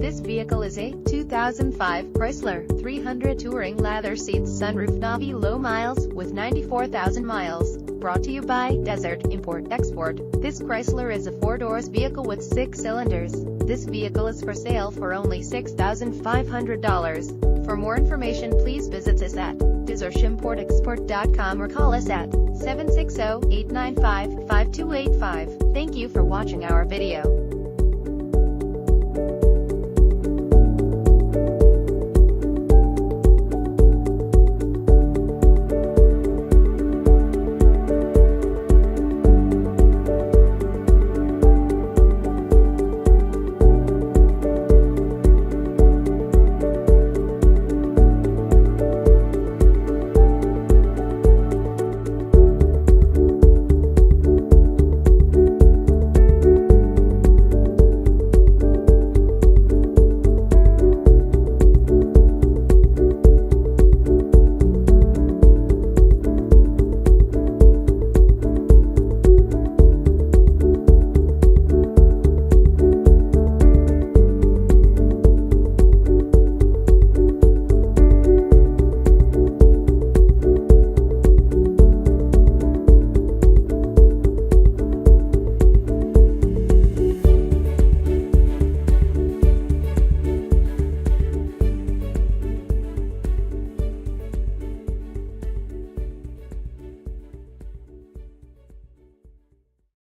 This vehicle is a 2005 Chrysler 300 Touring Lather Seats Sunroof Navi low miles, with 94,000 miles. Brought to you by Desert Import Export. This Chrysler is a 4-doors vehicle with 6 cylinders. This vehicle is for sale for only $6,500. For more information, please visit us at desertimportexport.com or call us at 760-895-5285. Thank you for watching our video.